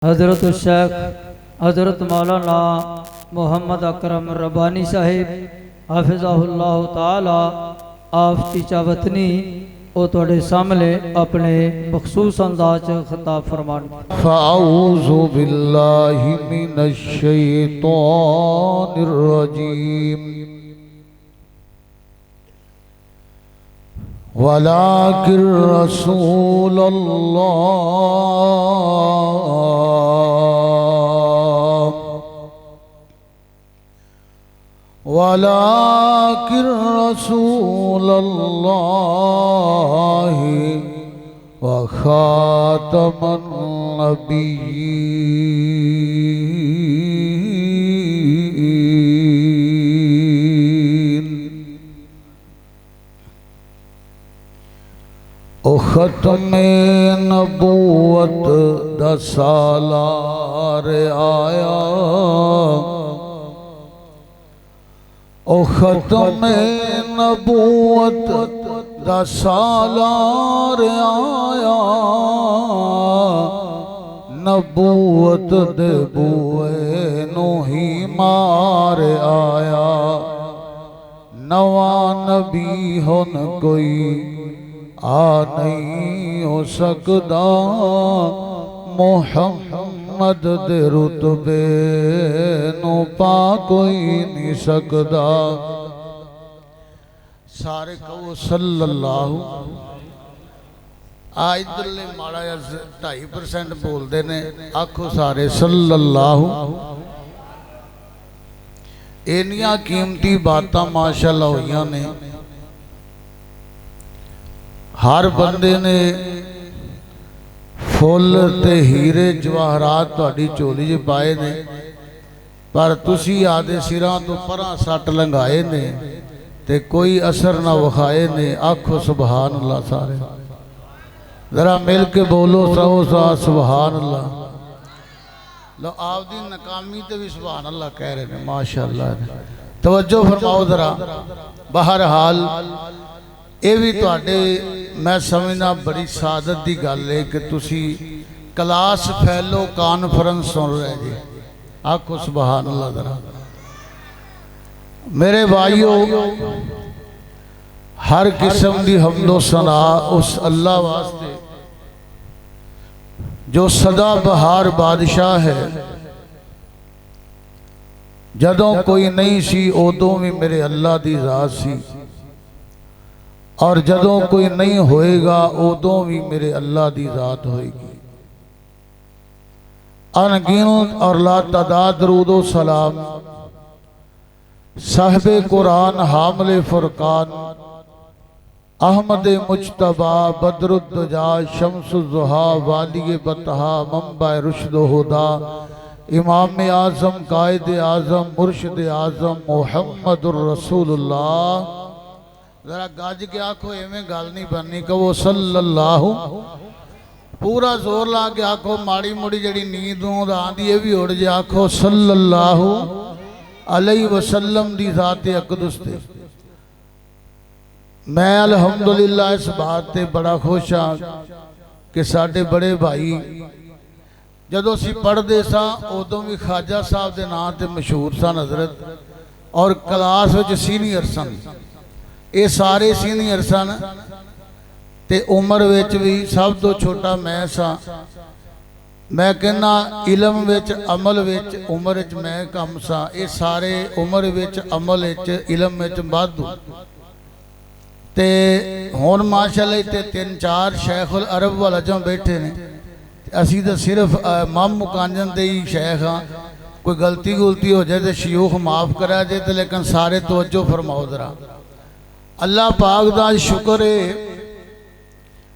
हज़रत शेख हज़रत मौलाना मोहम्मद अकरम रब्बानी साहिब हाफिज़हुल्लाह ताला आप तीचा वतनी वो थोड़े सामने अपने मखसूस अंदाज खिताब फरमान। फ़अऊज़ु बिल्लाहि मिनश शैतानिर रजीम वलाकिन रसूलल्लाहि व खातमन नबिय्यीन। ओ ख़त्मे नबूवत दा सालार आया, ओ ख़त्मे नबूवत दा सालार आया, नबूवत दे बूए नू ही मार आया। नवा नबी हुन कोई आ नहीं हो सकदा, मुहम्मद दे रुतबे नू पा कोई नहीं सकदा। सारे कहो सल्लल्लाहु। आ इधरले माड़ा 2.5% बोलते ने, आखो सारे सल्लल्लाहु। इन्नियां कीमती बातां माशाअल्लाह होइयां ने। हर बंदे ने फुल ते हीरे जवाहरात तुहाडी झोली च पाए ने, पर तुसी आदे सिरां तो परां सट लंघाए ने ते कोई असर ना विखाए ने। आखो सुभान अल्लाह। सारे जरा मिल के बोलो सौ सा सुभान अल्लाह। लो आपदी नाकामी ते भी सुभान अल्लाह कह रहे ने माशाअल्लाह। तवज्जो फरमाओ जरा। बहरहाल ये भी तुहाडे मैं समझना बड़ी सादत की गल है कि तुसी क्लास फैलो कॉन्फ्रेंस सुन रहे जी। आखो सुभान अल्लाह जरा। मेरे भाइयों, हर किस्म की हमदो सना उस अल्लाह वास्ते जो सदा बहार बादशाह है। जदों कोई नहीं सी उदों भी मेरे अल्लाह की जात सी, और जदों कोई नहीं होएगा उदों भी मेरे अल्लाह की जात होएगी। अनगिनत और ला तादाद दरूद व सलाम साहिबे कुरान हामले फुरकान अहमद मुजतबा बदरुद्दजा शम्सुज़्ज़ुहा वाली बतहा मंबा रुश्द हुदा इमाम आज़म कायद आज़म मुर्शिद आज़म मुहम्मदुर रसूलुल्लाह। जरा गज के आखो, एवें गल नहीं बननी। कहो सल्लल्लाहु। पूरा जोर ला के आखो, माड़ी मुड़ी जड़ी नींद आंदी है भी उड़ जाए। आखो सल्लल्लाहु अलैहि वसल्लम दी ज़ात अक़दस ते। मैं अल्हम्दुलिल्लाह इस बात ते बड़ा खुश हाँ कि साडे बड़े भाई जदों असीं पढ़दे सां उदों भी ख्वाजा साहब दे नाम ते मशहूर सन हज़रत, और क्लास विच सीनियर सन। ये सारे सीनियर सन ते उम्र विच भी सब तो छोटा मैं सा। मैं कहना इलम विच अमल विच उम्र विच मैं कम सा। ये सारे उम्र विच अमल विच इलम विच वाधू ते हुण माशाअल्लाह इत्थे 3-4 शेखुल अरब वाल अजम बैठे ने। असी तो सिर्फ मम मुकांजन दे ही शेख हाँ। कोई गलती गुलती हो जाए तो शयूख माफ़ करा जाए तो, लेकिन सारे तवज्जो फरमाओ जरा। अल्लाह पाक दा शुक्र है,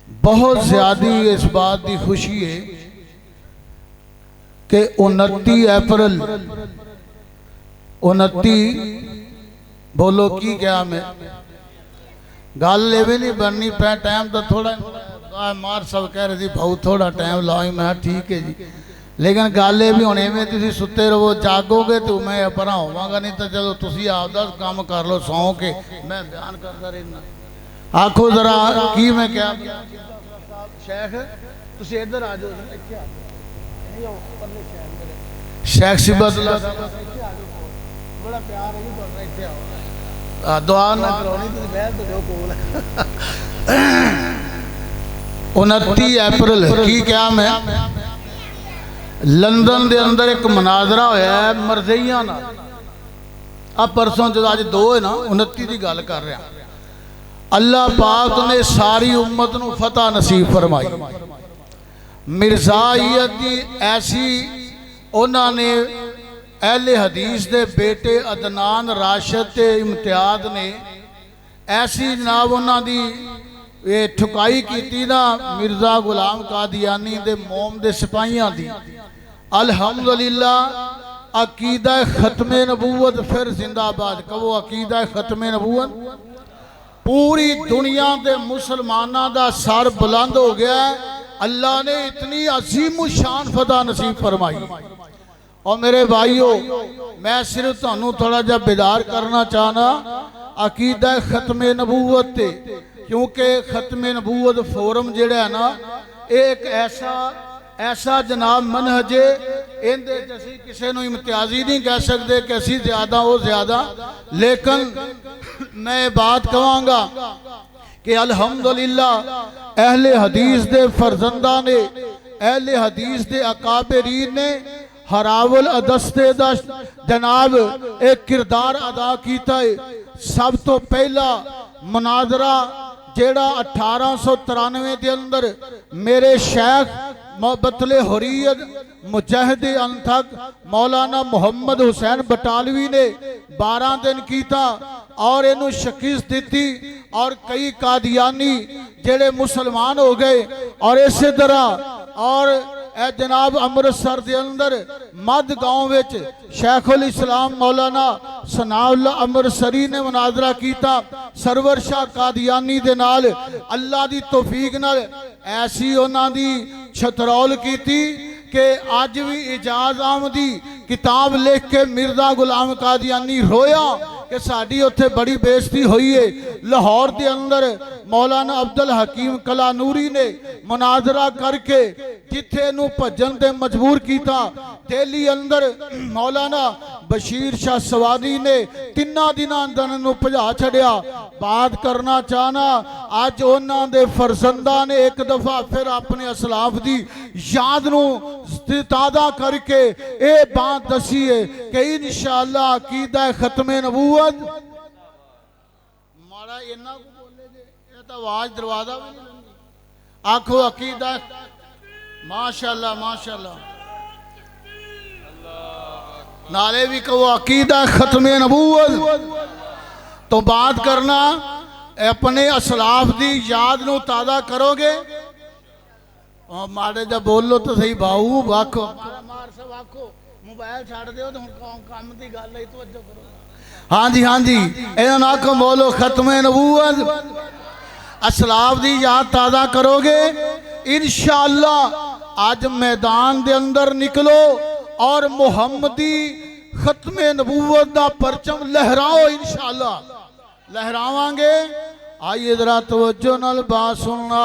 बहुत ज़्यादा इस बात की खुशी है कि 29 अप्रैल 29 बोलो की क्या मैं गल एवं नहीं बननी पै। टाइम तो थोड़ा मार सब कह रहे थे बहुत थोड़ा टाइम लाओ। मैं ठीक है जी, लेकिन गल ये भी होने में तुम सुते रहो जागोगे तो मैं अपना होवांगा, नहीं तो चलो तुम आपका काम कर लो सौ के मैं बयान करता रहना। आखो जरा की मैं क्या शेख तुम इधर आ जाओ। शेख सिबतुल्लाह बड़ा प्यार है जी दुआ ना करानी तुसीं बैठ तो दिओ कोल 29 अप्रैल की क्या मैं लंदन दे अंदर एक मुनाजरा होया है मरज़इयां नाल आ परसों जो अज 2 है ना 29 की गल कर रहा अल्लाह पाक ने सारी उम्मत नूं फतह नसीब फरमाई मिर्ज़ाइयत दी ऐसी उन्होंने अहले हदीस दे बेटे अदनान राशिद ते इम्तियाज ने ऐसी जनाब उन्हां दी ये ठुकाई की ना मिर्ज़ा गुलाम कादियानी दे मोम दे सिपाहियां दी अल्हम्दुलिल्लाह अकीदा खत्मे नबूवत फिर जिंदाबाद कहो अकीदा खत्मे नबूवत पूरी दुनिया के मुसलमानों का सर बुलंद हो गया है। अल्लाह ने इतनी अजीम शान फतह नसीब फरमाई। और मेरे भाइयों मैं सिर्फ तुहानू थोड़ा जा बेदार करना चाहना अकीदा खत्मे नबूवत ते क्योंकि खत्मे नबूवत फोरम जिहड़ा है ना एक ऐसा जनाब मनहज है इहदे च असीं किसी नूं इम्तियाजी नहीं कह सकते कि असीं ज़्यादा वो ज़्यादा लेकिन मैं बात कहवांगा कि अल्हम्दुलिल्लाह अहले हदीस दे फरजंदा ने अहले हदीस दे अकाबरीन ने हरावल अदस्ते दा जनाब एक किरदार अदा किया है। सब तो पहला मुनाजरा जेड़ा 1893 के अंदर मेरे शेख मोहब्बतले हुर्रियत मुजाहिद अनथक मौलाना मोहम्मद हुसैन बटालवी ने 12 दिन किया और इनू शिकस्त दी और कई कादियानी जेड़े मुसलमान हो गए। और इस तरह और ए जनाब अमृतसर के अंदर मद गांव विच शेखुल इस्लाम मौलाना सनाउल्ला अमृतसरी ने मुनाजरा किया सरवर शाह कादियानी दे नाल अल्लाह दी तौफीक नाल ऐसी उन्हां दी छतरौल की कि अज भी इजाज आमदी किताब लिख के मिर्जा गुलाम कादियानी रोया कि साड़ी उत्थे बड़ी बेइज्जती हुई है। लाहौर के अंदर मौलाना अब्दुल हकीम कलानूरी ने मुनाजरा करके जिथे नू भजन ते मजबूर किया। दिल्ली अंदर मौलाना बशीर शाह सवादी ने 3 दिनों अंदर नू भजा छड़िया। बात करना चाहना अज उन्हां दे फरजंदा ने एक दफा फिर अपने असलाफ दी याद नू ताज़ा करके ये बात दसी है कि इंशाअल्लाह अकीदा खत्मे नबूवत माड़ा इन्ना को बोले जे ये तो आवाज दरवाजा भी नहीं लंदी आखो अकीदा माशाअल्लाह माशाअल्लाह नाले भी कहो अकीदा खत्मे नबूवत। तो बात करना अपने असलाफ दी याद नू ताज़ा करोगे और माड़े जा बोलो तो सही बाऊ वाखो मार सब आखो मोबाइल छाड़ दो तो काम की गल है तवज्जो करो। हाँ जी इन्हां ना आखो बोलो खत्मे नबूवत असलाफ दी याद ताज़ा करोगे इंशाअल्लाह। आज मैदान दे अंदर निकलो और मुहम्मदी खत्मे नबूवत दा परचम लहराओ इंशाअल्लाह लहरावांगे। आइए जरा तवज्जो नाल बात सुनना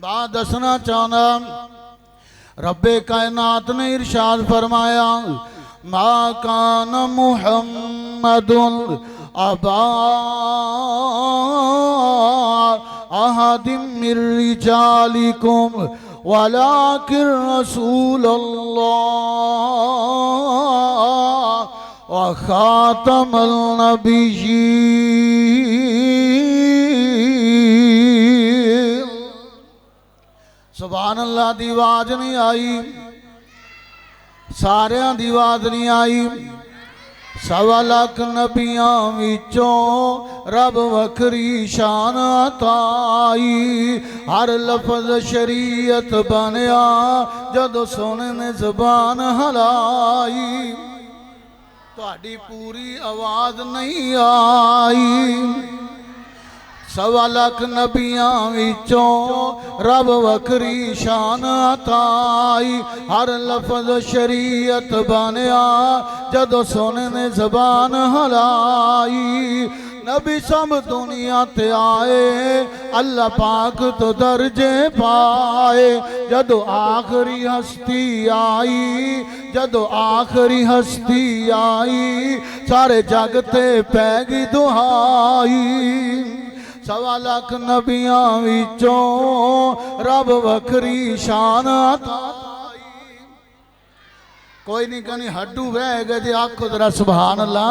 बात दसना चाहना रब्बे कायनात ने इरशाद फरमाया मा कान मुहम्मदुन अबा अहदिम मिर रिजालिकुम वलाकिन रसूलुल्लाह व खातमुल नबिय्यीन। सुभान अल्लाह दी आवाज नहीं आई सारियां दी आवाज नहीं आई। 1.25 लाख नबियां विचों रब वखरी शान अताई हर लफज शरीयत बनया जदों सोने ने जबान हलाई। तुहाडी पूरी आवाज नहीं आई। 1.25 लाख नबियां विचों रब वखरी शान अताई हर लफज शरीयत बनया जदों सोने ने जबान हलाई। नबी सब दुनिया ते आए अल्लाह पाक तो दर्जे पाए जदों आखिरी हस्ती आई जदों आखिरी हस्ती आई सारे जग ते पै गई दुहाई 1.25 लाख नबियां विचों रब वखरी शान अताई कोई नहीं कहनी हड्डू बह गए जे आखो जरा सुभान अल्लाह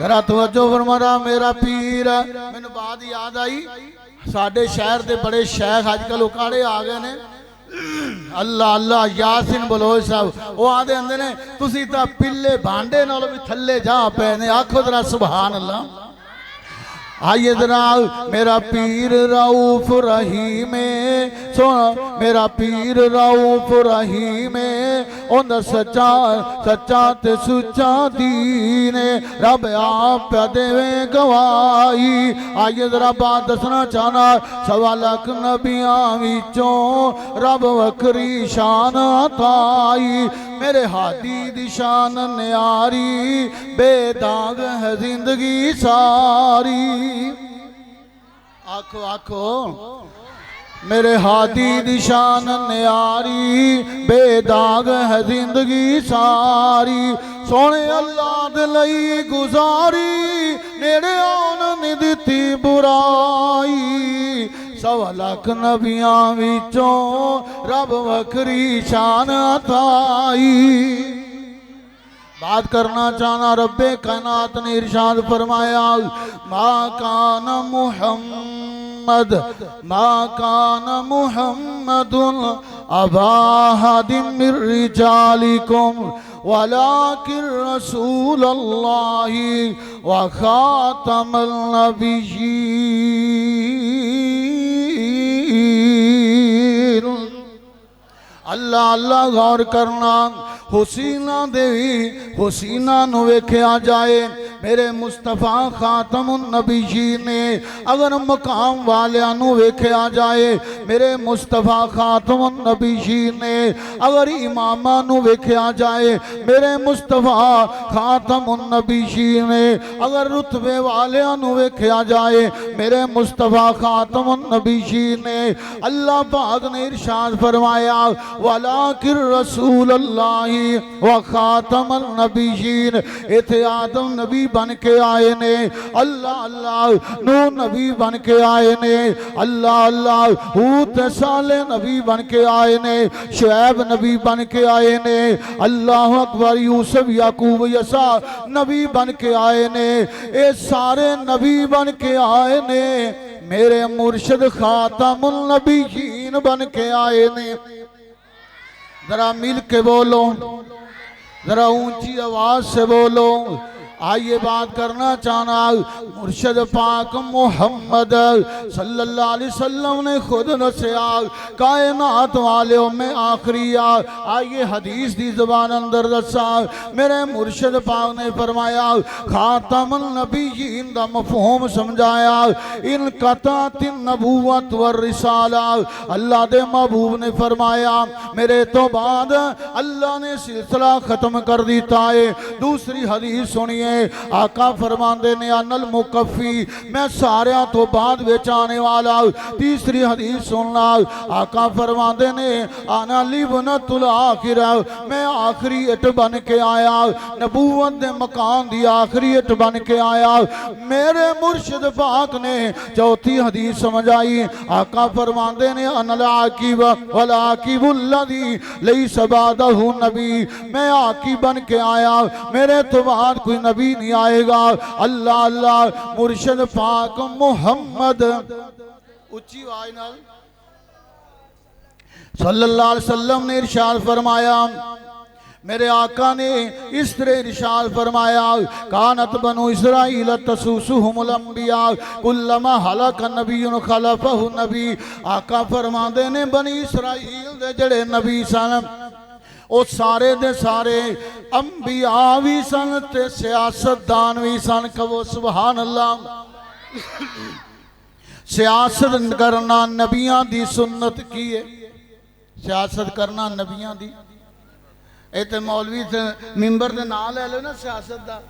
जरा तवज्जो फरमा मेरा पीर मैनू बात याद आई साडे शहर दे बड़े शेख अजकल उकाड़े आ गए ने अल्लाह अल्लाह यासिन बलोच साहब वो आदे आंदे ने तुसी तां पिल्ले भांडे नालों भी थल्ले जा पे ने आखो जरा सुभान अल्लाह आइए जनाब मेरा पीर रऊफ रहीम सुन मेरा पीर रऊफ रहीम उन सच्चा सच्चा ते सुच्चा दीन रब आप देवे गवाही आइए जरा बात दसना चाहना 1.25 लाख नबियां विचों रब वखरी शान अताई मेरे हादी दी शान न्यारी बेदाग है जिंदगी सारी आखो आखो मेरे हादी दी शान न्यारी बेदाग है जिंदगी सारी सोने अल्लाह दे लई गुजारी नेड़े आउण नहीं दित्ती बुराई 1.25 लाख नबियां विचों रब वखरी शान अताई बात करना चाहना रब्बे कायनात ने इरशाद फरमाया मा कान मुहम्मद मुहम्मदुन अबा अहदिम मिर रिजालिकुम वलाकिन रसूलुल्लाहि व खातमुन नबिय्यीन अल्लाह अल्लाह गौर करना हुसीना देवी हुसीना नु वेख्या जाए मेरे मुस्तफा खातमुन नबी ने अगर मकाम वालियां नु वेख्या जाए मेरे मुस्तफा खातमुन नबी ने अगर इमामा नु वेख्या जाए मेरे मुस्तफा खातमुन नबी ने अगर रुतबे वालियां नु वेख्या जाए मेरे मुस्तफा खातमुन नबी ने अल्लाह पाक ने इरशाद फरमाया वलाकिन रसूलुल्लाह व खातमुन नबिय्यीन इथे आदम नबी बन के आए ने अल्लाह अल्लाह नूह नबी बन के आए ने अल्लाह अल्लाह हूद साले नबी बन के आए ने शुएब नबी बन के आए ने अल्लाह अकबर यूसुफ याकूब यसा नबी बन के आए ने ये सारे नबी बन के आए ने मेरे मुर्शिद खातमुन नबिय्यीन बन के आए ने जरा मिल के बोलो जरा ऊंची आवाज से बोलो आइए बात करना चाहना मुर्शिद पाक मोहम्मद सल्लल्लाहु अलैहि वसल्लम ने खुद दस्या कायनात वालों में आखिरी आइए हदीस दी ज़बान अंदर दसा मेरे मुर्शिद पाक ने फरमाया खातमुन नबिय्यीन दा मफहूम समझाया इन कतातिन नबुव्वत व रिसाला अल्लाह दे महबूब ने फरमाया मेरे तो बाद अल्लाह ने सिलसिला खत्म कर दिता है दूसरी हदीस सुनिए आका फरमाते ने अनल मुकफ़ी मैं सारिया तो बाद विच आने वाला तीसरी हदीस सुनना आका फरमाते ने आना लिबनतुल आखिर मैं आखिरी इट बन के आया नबूवत दे मकान दी आखिरी इट बन के आया मेरे मुर्शिद पाक ने चौथी हदीस समझाई आका फरमाते ने अनल आकिब वल आकिबुल्लज़ी लैसा बअदहु नबी मैं आकिब बन के आया मेरे तो बाद कोई नबी नहीं आएगा अल्लाह अल्लाह मुर्शिद पाक मोहम्मद उच्ची आवाज नाल सल्लल्लाहु अलैहि वसल्लम ने इरशाद फरमाया मेरे आका ने इस तरह इरशाद फरमाया कानत बनु इसराइल तसुसुहुमुल अंबिया कुल्लमा हलक नबियुन खलफहु नबी आका फरमाते ने बनी इसराइल दे जड़े नबी सन वो सारे दे सारे अंबिया भी सन ते सियासतदान भी सन कहो सुभान अल्लाह सियासत करना नबियां दी सुन्नत की है सियासत करना नबियां दी ए ते मौलवी ते मिंबर दे नाल ले लो ना सियासत दा